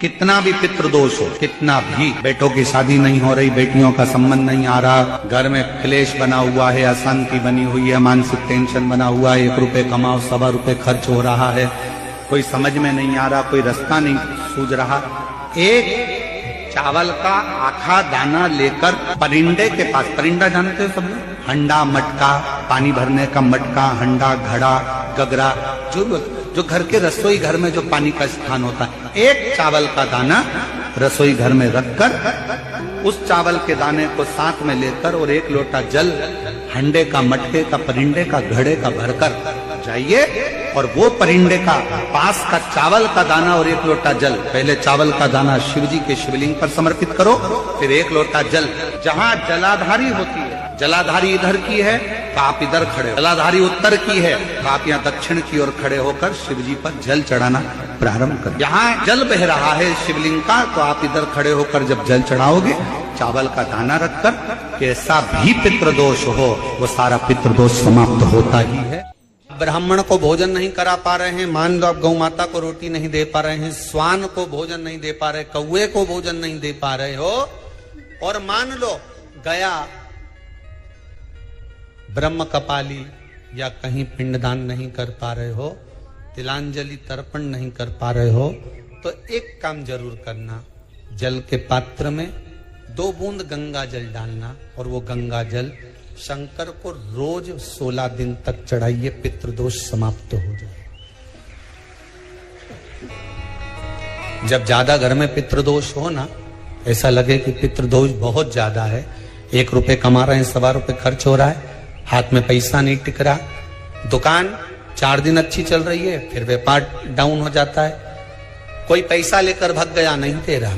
कितना भी पितृदोष हो, कितना भी, बेटों की शादी नहीं हो रही, बेटियों का संबंध नहीं आ रहा, घर में क्लेश बना हुआ है, अशांति बनी हुई है, मानसिक टेंशन बना हुआ है, 1 रुपए कमाओ 1.25 रुपए खर्च हो रहा है, कोई समझ में नहीं आ रहा, कोई रास्ता नहीं सूझ रहा, एक चावल का आखा दाना लेकर परिंदे के पास, परिंदा जानते हो सब लोग, हंडा मटका, पानी भरने का मटका, हंडा घड़ा गगरा, जो घर के रसोई घर में जो पानी का स्थान होता है, एक चावल का दाना रसोई घर में रखकर उस चावल के दाने को साथ में लेकर और 1 लोटा जल हंडे का, मटके का, परिंदे का, घड़े का भरकर जाइए और वो परिंदे का पास का चावल का दाना और 1 लोटा जल, पहले चावल का दाना शिव जी के शिवलिंग पर समर्पित करो, फिर 1 लोटा जल, जहां जलाधारी होती है, जलाधारी इधर की है तो आप इधर खड़े हो, जलाधारी उत्तर की है तो आप यहाँ दक्षिण की ओर खड़े होकर शिव जी पर जल चढ़ाना प्रारंभ करें। यहाँ जल बह रहा है शिवलिंग का तो आप इधर खड़े होकर जब जल चढ़ाओगे, चावल का दाना रखकर, कैसा भी पितृदोष हो वो सारा पितृदोष समाप्त होता ही है। ब्राह्मण को भोजन नहीं करा पा रहे हैं, मान लो आप गौ माता को रोटी नहीं दे पा रहे हैं, स्वान को भोजन नहीं दे पा रहे, कौवे को भोजन नहीं दे पा रहे हो, और मान लो गया ब्रह्म कपाली या कहीं पिंडदान नहीं कर पा रहे हो, तिलांजलि तर्पण नहीं कर पा रहे हो, तो एक काम जरूर करना, जल के पात्र में 2 बूंद गंगा जल डालना और वो गंगा जल शंकर को रोज 16 दिन तक चढ़ाइए, पितृदोष समाप्त हो जाए। जब ज्यादा घर में पितृदोष हो ना, ऐसा लगे कि पितृदोष बहुत ज्यादा है, 1 रुपए कमा रहे हैं, 1.25 रुपए खर्च हो रहा है, हाथ में पैसा नहीं टिक रहा, दुकान 4 दिन अच्छी चल रही है, फिर व्यापार डाउन हो जाता है, कोई पैसा लेकर भाग गया, नहीं दे रहा,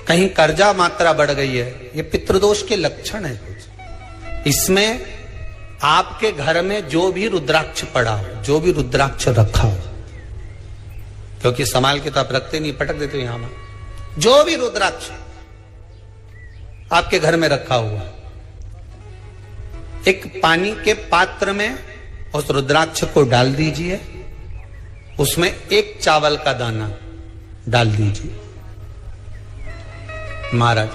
कहीं कर्जा मात्रा बढ़ गई है, ये पितृदोष के लक्षण है कुछ। इसमें आपके घर में जो भी रुद्राक्ष पड़ा हो, जो भी रुद्राक्ष रखा हो, क्योंकि संभाल के तो आप रखते नहीं, पटक देते हो यहां में, जो भी रुद्राक्ष आपके घर में रखा हुआ, एक पानी के पात्र में उस रुद्राक्ष को डाल दीजिए, उसमें 1 चावल का दाना डाल दीजिए। महाराज,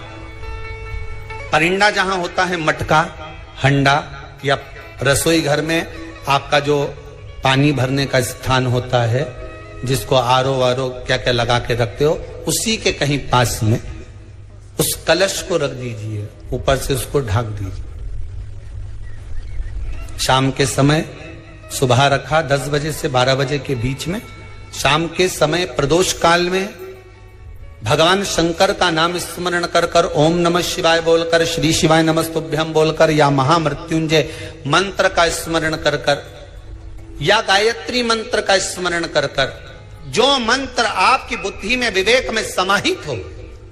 परिंदा जहां होता है, मटका, हंडा या रसोई घर में आपका जो पानी भरने का स्थान होता है, जिसको आरो वारो क्या क्या लगा के रखते हो, उसी के कहीं पास में उस कलश को रख दीजिए, ऊपर से उसको ढक दीजिए। शाम के समय, सुबह रखा 10 बजे से 12 बजे के बीच में, शाम के समय प्रदोष काल में भगवान शंकर का नाम स्मरण कर कर, ओम नमः शिवाय बोलकर, श्री शिवाय नमस्तुभ्यम बोलकर, या महामृत्युंजय मंत्र का स्मरण कर कर, या गायत्री मंत्र का स्मरण कर कर, जो मंत्र आपकी बुद्धि में, विवेक में समाहित हो,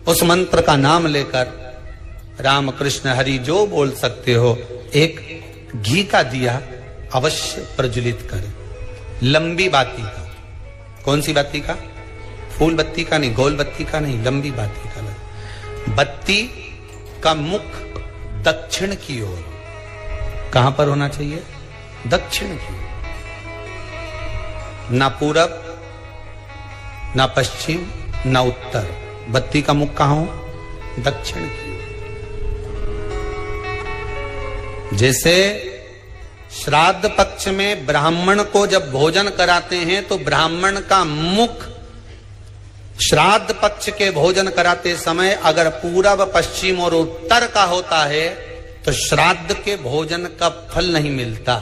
उस मंत्र का नाम लेकर राम कृष्ण हरि जो बोल सकते हो, एक घी का दिया अवश्य प्रज्वलित करें, लंबी बाती का। कौन सी बाती का? फूल बत्ती का नहीं, गोल बत्ती का नहीं, लंबी बाती का। बत्ती का मुख दक्षिण की ओर, कहां पर होना चाहिए? दक्षिण की ओर, ना पूरब, ना पश्चिम, ना उत्तर, बत्ती का मुख कहां हो? दक्षिण की ओर। जैसे श्राद्ध पक्ष में ब्राह्मण को जब भोजन कराते हैं तो ब्राह्मण का मुख श्राद्ध पक्ष के भोजन कराते समय अगर पूरब, पश्चिम और उत्तर का होता है तो श्राद्ध के भोजन का फल नहीं मिलता,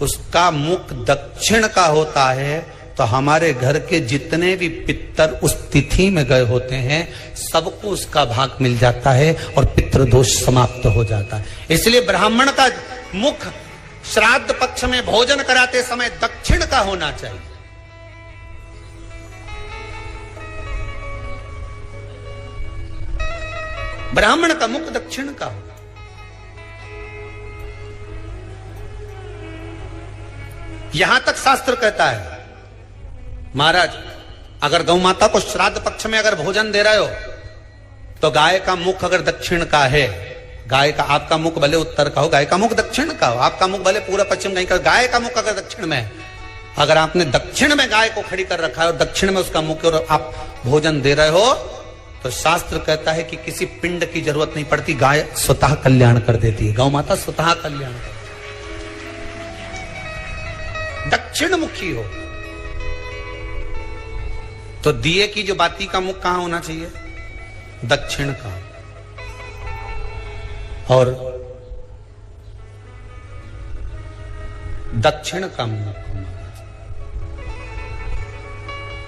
उसका मुख दक्षिण का होता है। तो हमारे घर के जितने भी पितर उस तिथि में गए होते हैं, सबको उसका भाग मिल जाता है और पितृदोष समाप्त हो जाता है। इसलिए ब्राह्मण का मुख श्राद्ध पक्ष में भोजन कराते समय दक्षिण का होना चाहिए। ब्राह्मण का मुख दक्षिण का हो। यहां तक शास्त्र कहता है, महाराज अगर गौ माता को श्राद्ध पक्ष में अगर भोजन दे रहे हो तो गाय का मुख अगर दक्षिण का है, गाय का, आपका मुख भले उत्तर का हो, गाय का मुख दक्षिण का हो, आपका मुख भले पूरा पश्चिम नहीं का, गाय का मुख अगर दक्षिण में है अगर आपने दक्षिण में गाय को खड़ी कर रखा है और दक्षिण में उसका मुख और आप भोजन दे रहे हो, तो शास्त्र कहता है कि किसी पिंड की जरूरत नहीं पड़ती, गाय स्वतः कल्याण कर देती है। गौ माता स्वतः कल्याण कर, दक्षिण मुखी हो। तो दिए की जो बाती का मुख कहां होना चाहिए? दक्षिण का। और दक्षिण का मुख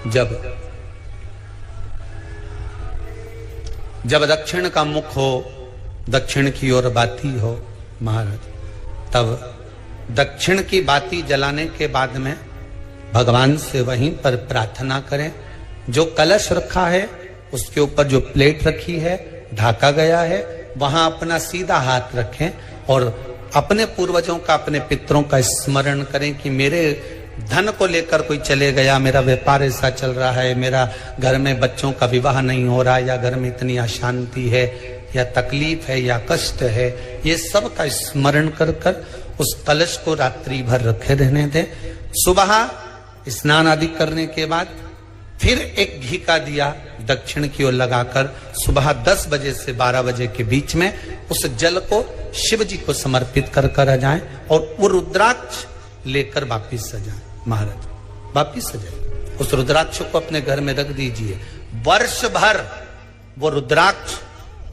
जब दक्षिण का मुख हो, दक्षिण की ओर बाती हो महाराज, तब दक्षिण की बाती जलाने के बाद में भगवान से वहीं पर प्रार्थना करें। जो कलश रखा है उसके ऊपर जो प्लेट रखी है, ढाका गया है, वहां अपना सीधा हाथ रखें और अपने पूर्वजों का, अपने पितरों का स्मरण करें कि मेरे धन को लेकर कोई चले गया, मेरा व्यापार ऐसा चल रहा है, मेरा घर में बच्चों का विवाह नहीं हो रहा, या घर में इतनी अशांति है, या तकलीफ है, या कष्ट है, ये सब का स्मरण कर कर उस कलश को रात्रि भर रखे रहने दें। सुबह स्नान आदि करने के बाद फिर एक घी का दिया दक्षिण की ओर लगाकर सुबह 10 बजे से 12 बजे के बीच में उस जल को शिव जी को समर्पित कर कर आ जाएं और वो रुद्राक्ष लेकर वापिस आ जाएं। महाराज वापिस आ जाए, उस रुद्राक्ष को अपने घर में रख दीजिए। वर्ष भर वो रुद्राक्ष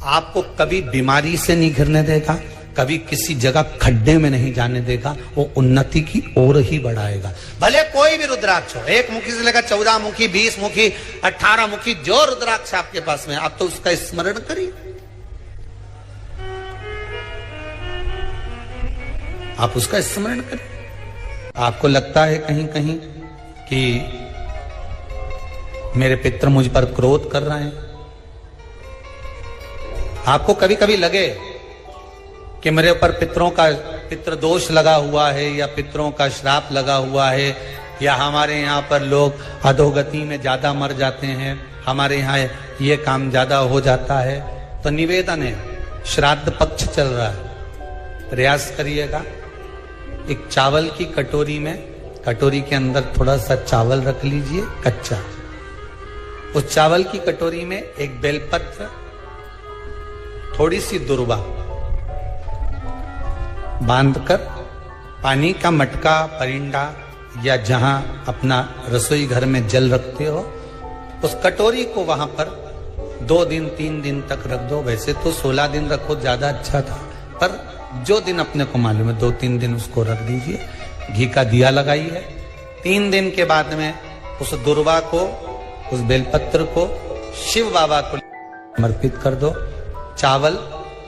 आपको कभी बीमारी से नहीं घिरने देगा, कभी किसी जगह खड्डे में नहीं जाने देगा, वो उन्नति की ओर ही बढ़ाएगा। भले कोई भी रुद्राक्ष हो, 1 मुखी से लेकर 14 मुखी, 20 मुखी, 18 मुखी, जो रुद्राक्ष आपके पास में, आप तो उसका स्मरण करिए। आप उसका स्मरण करें। आपको लगता है कहीं कहीं कि मेरे पितर मुझ पर क्रोध कर रहे हैं, आपको कभी कभी लगे कि मेरे ऊपर पितृ दोष लगा हुआ है, या पितरों का श्राप लगा हुआ है, या हमारे यहाँ पर लोग अधोगति में ज्यादा मर जाते हैं, हमारे यहाँ ये काम ज्यादा हो जाता है, तो निवेदन है, श्राद्ध पक्ष चल रहा है, प्रयास करिएगा। एक चावल की कटोरी में, कटोरी के अंदर थोड़ा सा चावल रख लीजिए कच्चा, उस चावल की कटोरी में एक बेलपत्र, थोड़ी सी दुर्वा बांधकर पानी का मटका, परिंडा या जहां अपना रसोई घर में जल रखते हो, उस कटोरी को वहां पर 2 दिन 3 दिन तक रख दो। वैसे तो 16 दिन रखो, ज्यादा अच्छा था, पर जो दिन अपने को मालूम है 2-3 दिन उसको रख दीजिए। घी का दिया लगाइए। 3 दिन के बाद में उस दुर्वा को, उस बेलपत्र को शिव बाबा को समर्पित कर दो। चावल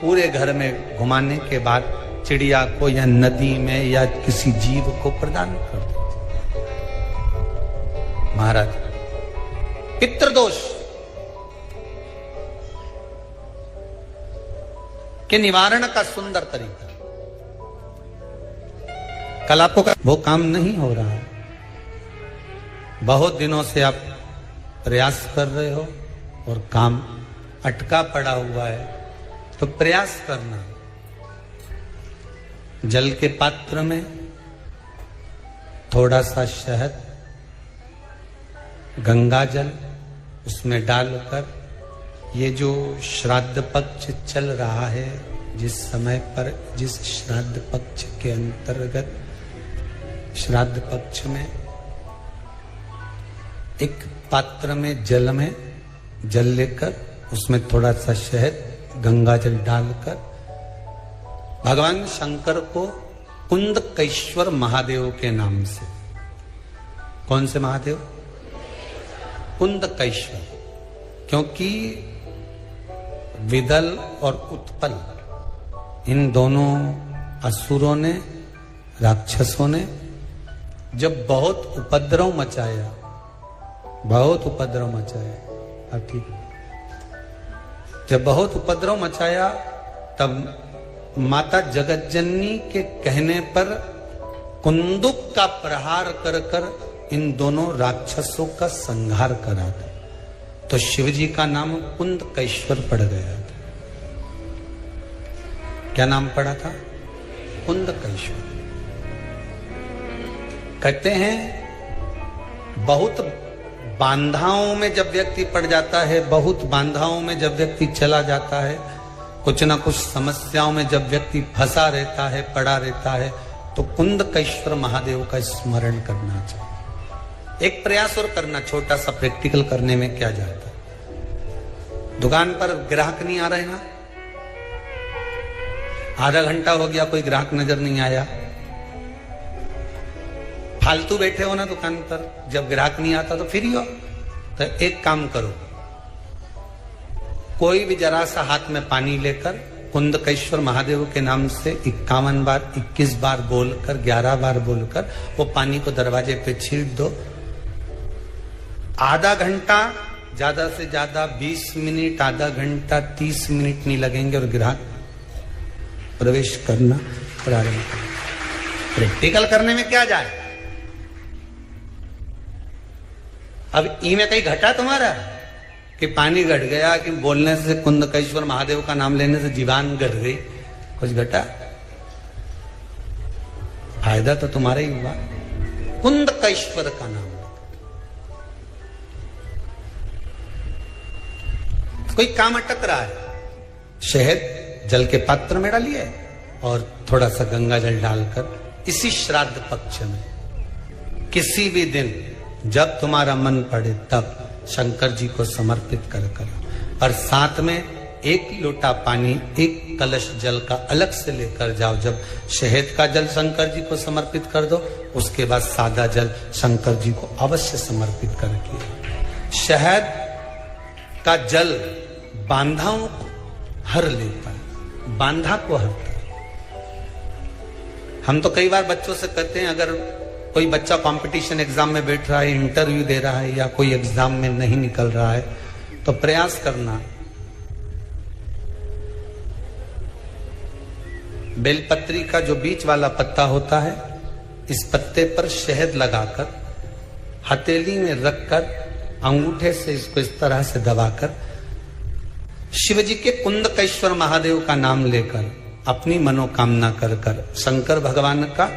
पूरे घर में घुमाने के बाद चिड़िया को या नदी में या किसी जीव को प्रदान कर दो। महाराज पितृदोष के निवारण का सुंदर तरीका। कल आपको वो काम नहीं हो रहा है, बहुत दिनों से आप प्रयास कर रहे हो और काम अटका पड़ा हुआ है, तो प्रयास करना। जल के पात्र में थोड़ा सा शहद, गंगा जल उसमें डालकर, ये जो श्राद्ध पक्ष चल रहा है, जिस समय पर, जिस श्राद्ध पक्ष के अंतर्गत, श्राद्ध पक्ष में एक पात्र में जल लेकर उसमें थोड़ा सा शहद, गंगा जल डालकर भगवान शंकर को कुंदकेश्वर महादेव के नाम से, कौन से महादेव? कुंदकेश्वर, क्योंकि विदल और उत्पल इन दोनों असुरों ने, राक्षसों ने जब बहुत उपद्रव मचाया, अब ठीक, जब बहुत उपद्रव मचाया, तब माता जगतजननी के कहने पर कुंदुक का प्रहार कर कर इन दोनों राक्षसों का संहार करा था। तो शिवजी का नाम कुंदकेश्वर पड़ गया था। क्या नाम पड़ा था? कुंदकेश्वर। कहते हैं बहुत बांधाओं में जब व्यक्ति पड़ जाता है, बहुत बांधाओं में जब व्यक्ति चला जाता है, कुछ ना कुछ समस्याओं में जब व्यक्ति फंसा रहता है, पड़ा रहता है, तो कुंदकेश्वर महादेव का स्मरण करना चाहिए। एक प्रयास और करना, छोटा सा प्रैक्टिकल करने में क्या जाता है। दुकान पर ग्राहक नहीं आ रहे ना, आधा घंटा हो गया कोई ग्राहक नजर नहीं आया, फालतू बैठे हो ना दुकान पर, जब ग्राहक नहीं आता तो फ्री हो, तो एक काम करो, कोई भी जरा सा हाथ में पानी लेकर कुंदकेश्वर महादेव के नाम से 51 बार 21 बार बोलकर 11 बार बोलकर वो पानी को दरवाजे पे छींट दो। आधा घंटा, ज्यादा से ज्यादा 20 मिनट, आधा घंटा 30 मिनट नहीं लगेंगे और ग्राहक प्रवेश करना प्रारंभ करें। प्रैक्टिकल करने में क्या जाए। अब ई में कहीं घटा तुम्हारा कि पानी घट गया, कि बोलने से कुंदकेश्वर महादेव का नाम लेने से जीवान घट गई, कुछ घटा? फायदा तो तुम्हारा ही हुआ। कुंदकेश्वर का नाम, कोई काम अटक रहा है, शहद जल के पात्र में डालिए और थोड़ा सा गंगा जल डालकर इसी श्राद्ध पक्ष में किसी भी दिन जब तुम्हारा मन पड़े तब शंकर जी को समर्पित कर करो। और साथ में एक लोटा पानी, एक कलश जल का अलग से लेकर जाओ। जब शहद का जल शंकर जी को समर्पित कर दो, उसके बाद सादा जल शंकर जी को अवश्य समर्पित करके। शहद का जल बांधाओं को हर लेता है, बांधा को हरता है। हम तो कई बार बच्चों से कहते हैं, अगर कोई बच्चा कंपटीशन एग्जाम में बैठ रहा है, इंटरव्यू दे रहा है, या कोई एग्जाम में नहीं निकल रहा है, तो प्रयास करना, बेलपत्री का जो बीच वाला पत्ता होता है, इस पत्ते पर शहद लगाकर हथेली में रखकर अंगूठे से इसको इस तरह से दबाकर शिवजी के कुंदकेश्वर महादेव का नाम लेकर अपनी मनोकामना कर कर शंकर भगवान का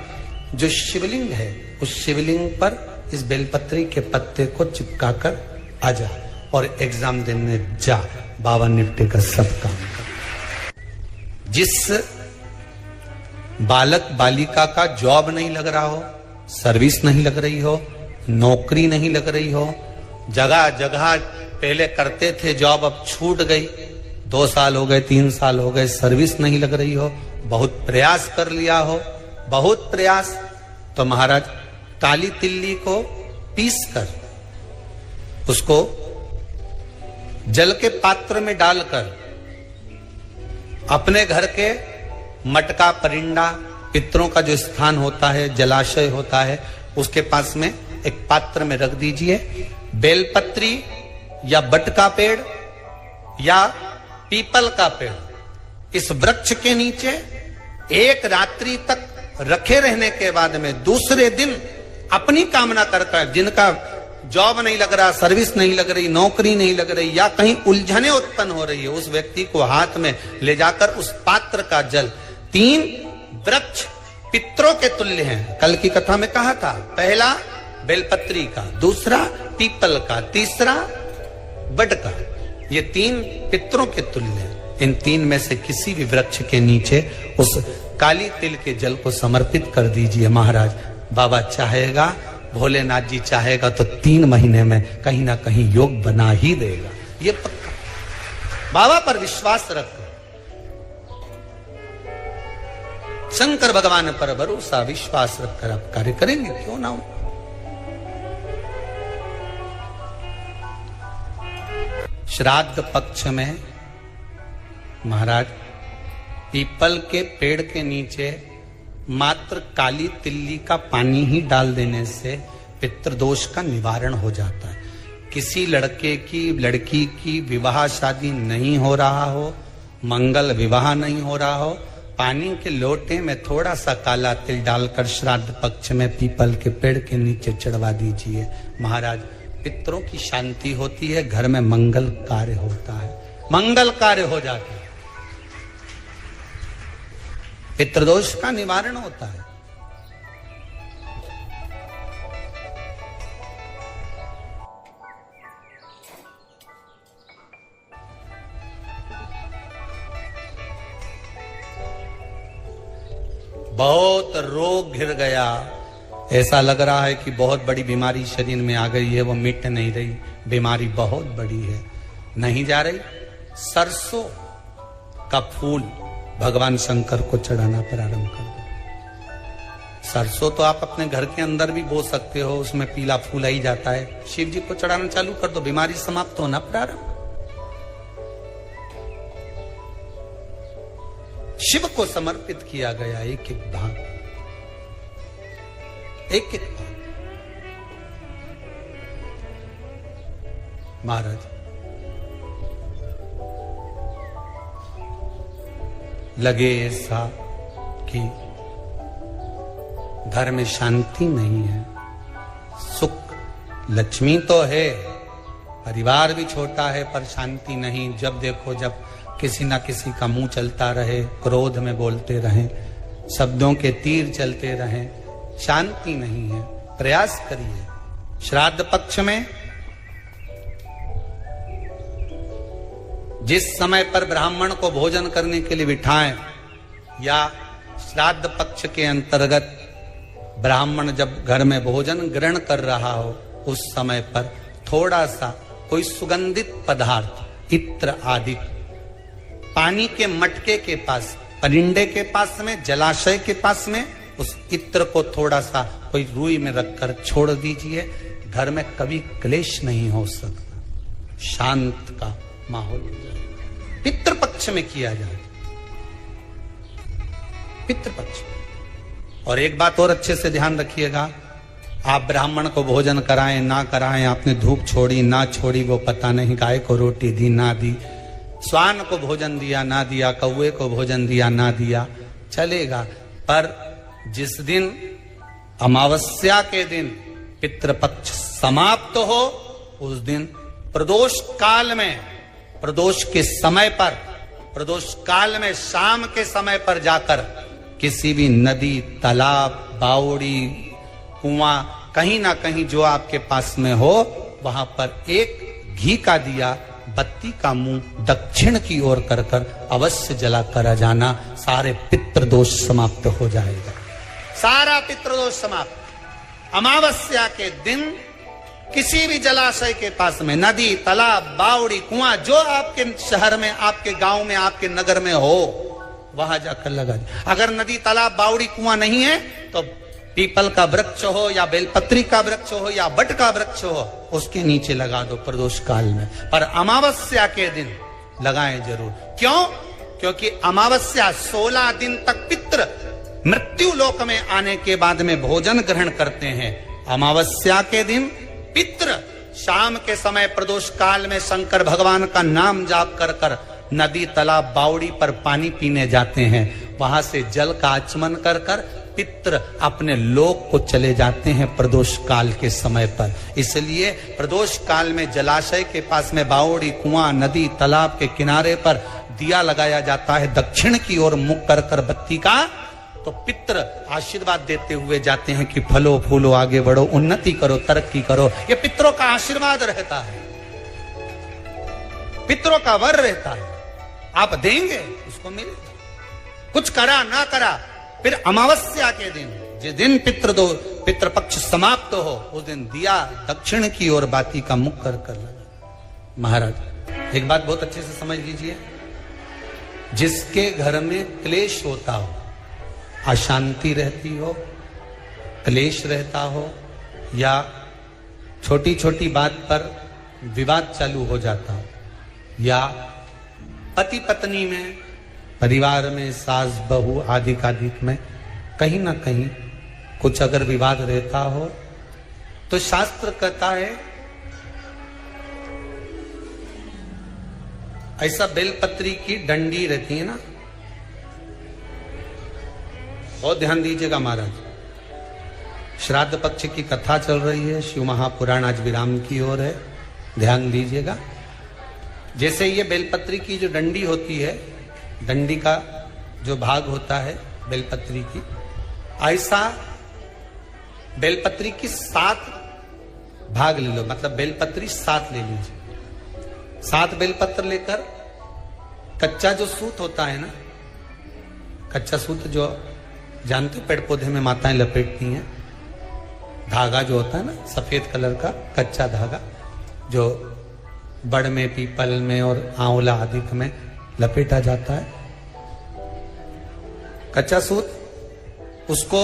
जो शिवलिंग है, उस शिवलिंग पर इस बेलपत्री के पत्ते को चिपकाकर आ जा और एग्जाम देने जा। बाबा निपटे का सब काम कर। जिस बालक बालिका का जॉब नहीं लग रहा हो, सर्विस नहीं लग रही हो, नौकरी नहीं लग रही हो, जगह जगह पहले करते थे जॉब, अब छूट गई, 2 साल हो गए, 3 साल हो गए, सर्विस नहीं लग रही हो, बहुत प्रयास कर लिया हो, बहुत प्रयास, तो महाराज काली तिल्ली को पीस कर उसको जल के पात्र में डालकर अपने घर के मटका, परिंदा, पितरों का जो स्थान होता है, जलाशय होता है, उसके पास में एक पात्र में रख दीजिए। बेलपत्री या बट का पेड़ या पीपल का पेड़, इस वृक्ष के नीचे एक रात्रि तक रखे रहने के बाद में दूसरे दिन अपनी कामना कर, जिनका जॉब नहीं लग रहा, सर्विस नहीं लग रही, नौकरी नहीं लग रही, या कहीं उलझने उत्पन्न हो रही है, उस व्यक्ति को हाथ में ले जाकर उस पात्र का जल, 3 वृक्ष पितरों के तुल्य हैं। कल की कथा में कहा था, पहला बेलपत्री का, दूसरा पीपल का, तीसरा बड का, ये 3 पितरों के तुल्य हैं। इन 3 में से किसी भी वृक्ष के नीचे उस काली तिल के जल को समर्पित कर दीजिए। महाराज बाबा चाहेगा, भोलेनाथ जी चाहेगा तो 3 महीने में कहीं ना कहीं योग बना ही देगा, ये पक्का। बाबा पर विश्वास रखो, शंकर भगवान पर भरोसा विश्वास रखकर आप कार्य करेंगे, क्यों ना हो। श्राद्ध पक्ष में महाराज पीपल के पेड़ के नीचे मात्र काली तिल्ली का पानी ही डाल देने से पितृदोष का निवारण हो जाता है। किसी लड़के की, लड़की की विवाह शादी नहीं हो रहा हो, मंगल विवाह नहीं हो रहा हो, पानी के लोटे में थोड़ा सा काला तिल डालकर श्राद्ध पक्ष में पीपल के पेड़ के नीचे चढ़वा दीजिए। महाराज पितरों की शांति होती है, घर में मंगल कार्य होता है, मंगल कार्य हो जाता है, पितृदोष का निवारण होता है। बहुत रोग घिर गया, ऐसा लग रहा है कि बहुत बड़ी बीमारी शरीर में आ गई है, वो मिट नहीं रही, बीमारी बहुत बड़ी है, नहीं जा रही। सरसों का फूल भगवान शंकर को चढ़ाना प्रारंभ कर दो। सरसों तो आप अपने घर के अंदर भी बो सकते हो, उसमें पीला फूल ही जाता है, शिव जी को चढ़ाना चालू कर दो, बीमारी समाप्त होना प्रारंभ। शिव को समर्पित किया गया एक एक भाग, एक एक भाग। महाराज लगे ऐसा कि घर में शांति नहीं है, सुख लक्ष्मी तो है, परिवार भी छोटा है पर शांति नहीं। जब देखो जब किसी ना किसी का मुंह चलता रहे, क्रोध में बोलते रहें, शब्दों के तीर चलते रहें, शांति नहीं है। प्रयास करिए श्राद्ध पक्ष में जिस समय पर ब्राह्मण को भोजन करने के लिए बिठाएं, या श्राद्ध पक्ष के अंतर्गत ब्राह्मण जब घर में भोजन ग्रहण कर रहा हो, उस समय पर थोड़ा सा कोई सुगंधित पदार्थ, इत्र आदि, पानी के मटके के पास, परिंडे के पास में, जलाशय के पास में उस इत्र को थोड़ा सा कोई रुई में रखकर छोड़ दीजिए। घर में कभी क्लेश नहीं हो सकता, शांत का माहौल हो जाए। पितृपक्ष में किया जाए, पितृपक्ष। और एक बात और अच्छे से ध्यान रखिएगा, आप ब्राह्मण को भोजन कराएं ना कराएं, आपने धूप छोड़ी ना छोड़ी वो पता नहीं, गाय को रोटी दी ना दी, स्वान को भोजन दिया ना दिया, कौवे को भोजन दिया ना दिया, चलेगा। पर जिस दिन अमावस्या के दिन पितृपक्ष समाप्त हो, उस दिन प्रदोष काल में, प्रदोष के समय पर, प्रदोष काल में शाम के समय पर जाकर किसी भी नदी, तालाब, बावड़ी, कुआं, कहीं ना कहीं जो आपके पास में हो, वहां पर एक घी का दिया, बत्ती का मुंह दक्षिण की ओर कर कर अवश्य जला कर जाना। सारे पितृदोष समाप्त हो जाएगा, सारा पितृदोष समाप्त। अमावस्या के दिन किसी भी जलाशय के पास में, नदी, तालाब, बावड़ी, कुआं, जो आपके शहर में, आपके गांव में, आपके नगर में हो, वहां जाकर लगा दे। अगर नदी, तालाब, बावड़ी, कुआं नहीं है तो पीपल का वृक्ष हो या बेलपत्री का वृक्ष हो या बट का वृक्ष हो, उसके नीचे लगा दो प्रदोष काल में। पर अमावस्या के दिन लगाएं जरूर। क्यों? क्योंकि अमावस्या 16 दिन तक पितृ मृत्यु लोक में आने के बाद में भोजन ग्रहण करते हैं। अमावस्या के दिन पितृ शाम के समय प्रदोष काल में शंकर भगवान का नाम जाप कर कर नदी, तालाब, बावड़ी पर पानी पीने जाते हैं। वहां से जल का आचमन कर कर पितृ अपने लोक को चले जाते हैं प्रदोष काल के समय पर। इसलिए प्रदोष काल में जलाशय के पास में, बावड़ी, कुआं, नदी, तालाब के किनारे पर दिया लगाया जाता है दक्षिण की ओर मुख कर कर बत्ती का। तो पितृ आशीर्वाद देते हुए जाते हैं कि फलो फूलो, आगे बढ़ो, उन्नति करो, तरक्की करो। ये पितरों का आशीर्वाद रहता है, पितरों का वर रहता है। आप देंगे उसको मिलेगा, कुछ करा ना करा। फिर अमावस्या के दिन, जिस दिन पितृपक्ष समाप्त हो, उस दिन दिया दक्षिण की ओर बाती का मुख कर कर लगा। महाराज एक बात बहुत अच्छे से समझ लीजिए, जिसके घर में क्लेश होता हो, अशांति रहती हो, क्लेश रहता हो, या छोटी छोटी बात पर विवाद चालू हो जाता हो, या पति पत्नी में, परिवार में, सास बहू आदि कादिक में कहीं ना कहीं कुछ अगर विवाद रहता हो, तो शास्त्र कहता है ऐसा बेलपत्री की डंडी रहती है ना, बहुत ध्यान दीजिएगा महाराज। श्राद्ध पक्ष की कथा चल रही है, शिव महापुराण आज विराम की ओर है, ध्यान दीजिएगा। जैसे ये बेलपत्री की जो डंडी होती है, डंडी का जो भाग होता है बेलपत्री की, ऐसा बेलपत्री की 7 भाग ले लो, मतलब बेलपत्री 7 ले लीजिए। 7 बेलपत्र लेकर कच्चा जो सूत होता है ना, कच्चा सूत जो जानते हो पेड़ पौधे में माताएं लपेटती हैं धागा जो होता है ना, सफेद कलर का कच्चा धागा, जो बड़ में, पीपल में और आंवला आदि में लपेटा जाता है, कच्चा सूत। उसको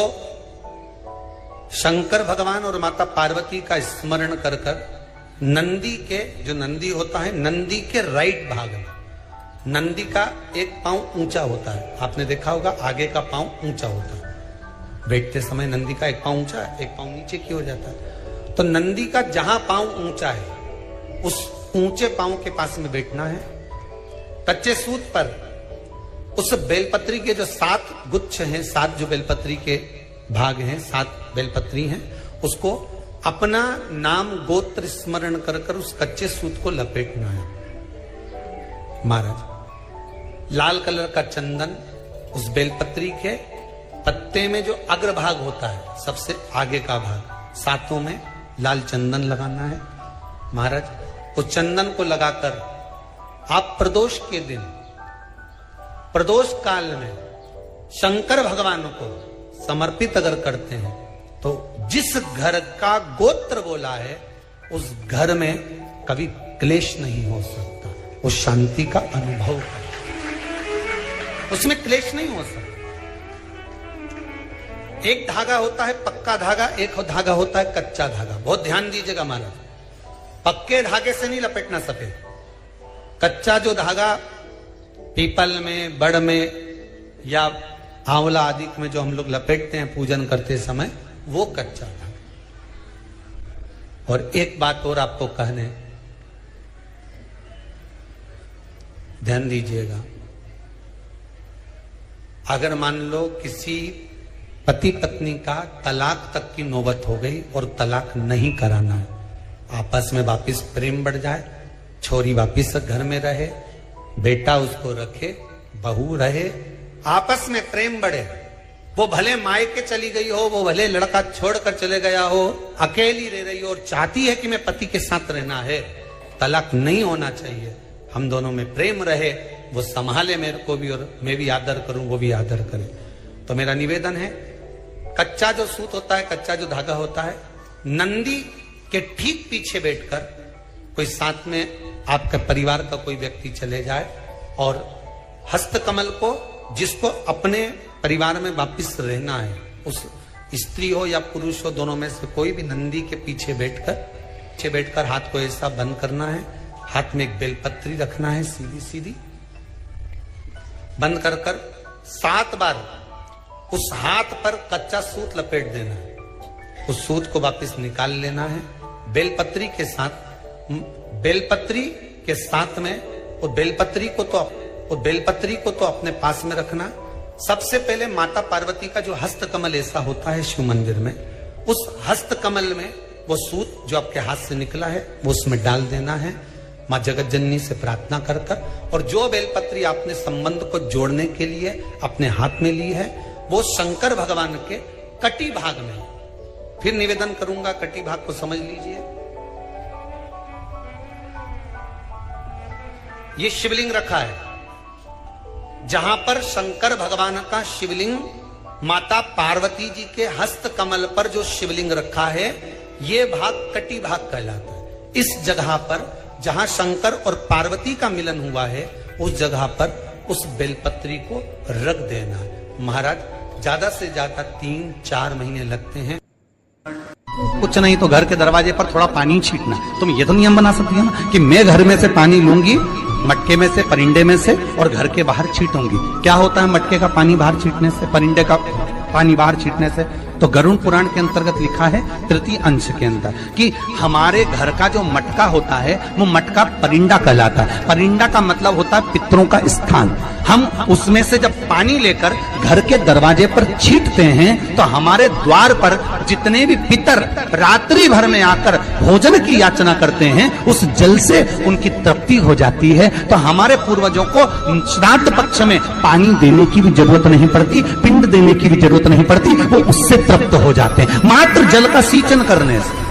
शंकर भगवान और माता पार्वती का स्मरण कर कर नंदी के, जो नंदी होता है, नंदी के राइट भाग में, नंदी का एक पांव ऊंचा होता है, आपने देखा होगा आगे का पांव ऊंचा होता है, बैठते समय नंदी का एक पांव ऊंचा है, एक पांव नीचे की हो जाता है। तो नंदी का जहां पांव ऊंचा है उस ऊंचे पांव के पास में बैठना है। कच्चे सूत पर उस बेलपत्री के जो 7 गुच्छ हैं, 7 जो बेलपत्री के भाग हैं, 7 बेलपत्री हैं, उसको अपना नाम गोत्र स्मरण कर कर उस कच्चे सूत को लपेटना है। महाराज लाल कलर का चंदन उस बेलपत्री के पत्ते में जो अग्रभाग होता है, सबसे आगे का भाग, 7 में लाल चंदन लगाना है। महाराज उस चंदन को लगाकर आप प्रदोष के दिन, प्रदोष काल में शंकर भगवान को समर्पित अगर करते हैं तो जिस घर का गोत्र बोला है उस घर में कभी क्लेश नहीं हो सकता, उस शांति का अनुभव कर, उसमें क्लेश नहीं हो सकता। एक धागा होता है पक्का धागा, एक धागा होता है कच्चा धागा। बहुत ध्यान दीजिएगा महाराज, पक्के धागे से नहीं लपेटना सफेद, कच्चा जो धागा पीपल में, बड़ में या आंवला आदि में जो हम लोग लपेटते हैं पूजन करते समय, वो कच्चा धागा। और एक बात और आपको कहने, ध्यान दीजिएगा, अगर मान लो किसी पति पत्नी का तलाक तक की नौबत हो गई और तलाक नहीं कराना है, आपस में वापिस प्रेम बढ़ जाए, छोरी वापिस घर में रहे, बेटा उसको रखे, बहू रहे, आपस में प्रेम बढ़े, वो भले मायके चली गई हो, वो भले लड़का छोड़कर चले गया हो, अकेली रह रही हो और चाहती है कि मैं पति के साथ रहना है, तलाक नहीं होना चाहिए, हम दोनों में प्रेम रहे, वो संभाले मेरे को भी और मैं भी आदर करूं, वो भी आदर करे। तो मेरा निवेदन है, कच्चा जो सूत होता है, कच्चा जो धागा होता है, नंदी के ठीक पीछे बैठकर कोई साथ में आपका परिवार का कोई व्यक्ति चले जाए और हस्तकमल को, जिसको अपने परिवार में वापिस रहना है, उस स्त्री हो या पुरुष हो, दोनों में से कोई भी नंदी के पीछे बैठकर हाथ को ऐसा बंद करना है, हाथ में एक बेलपत्री रखना है, सीधी सीधी बंद कर 7 बार उस हाथ पर कच्चा सूत लपेट देना है, उस सूत को वापस निकाल लेना है, बेलपत्री के साथ, बेलपत्री के साथ में, और बेलपत्री को तो अपने पास में रखना। सबसे पहले माता पार्वती का जो हस्तकमल ऐसा होता है शिव मंदिर में, उस हस्तकमल में वो सूत जो आपके हाथ से निकला है वो उसमें डाल देना है, मां जगत जननी से प्रार्थना कर कर, और जो बेलपत्री आपने संबंध को जोड़ने के लिए अपने हाथ में ली है वो शंकर भगवान के कटी भाग में, फिर निवेदन करूंगा कटी भाग को समझ लीजिए। ये शिवलिंग रखा है, जहां पर शंकर भगवान का शिवलिंग, माता पार्वती जी के हस्त कमल पर जो शिवलिंग रखा है, ये भाग कटी भाग कहलाता है। इस जगह पर जहां शंकर और पार्वती का मिलन हुआ है, उस जगह पर उस बेलपत्री को रख देना है। महाराज ज्यादा से ज्यादा 3-4 महीने लगते हैं, कुछ नहीं तो घर के दरवाजे पर थोड़ा पानी छीटना। तुम ये तो नियम बना सकती हो ना कि मैं घर में से पानी लूंगी, मटके में से, परिंदे में से, और घर के बाहर छीटूंगी। क्या होता है मटके का पानी बाहर छीटने से, परिंदे का पानी बाहर छीटने से? तो गरुड़ पुराण के अंतर्गत लिखा है 3 अंश के अंदर कि हमारे घर का जो मटका होता है वो मटका परिंदा कहलाता है। परिंदा का मतलब होता है पितरों का स्थान। हम उसमें से जब पानी लेकर घर के दरवाजे पर छीटते हैं तो हमारे द्वार पर जितने भी पितर रात्रि भर में आकर भोजन की याचना करते हैं, उस जल से उनकी तृप्ति हो जाती है। तो हमारे पूर्वजों को श्राद्ध पक्ष में पानी देने की भी जरूरत नहीं पड़ती, पिंड देने की भी जरूरत नहीं पड़ती, वो उससे तृप्त हो जाते हैं मात्र जल का सिंचन करने से।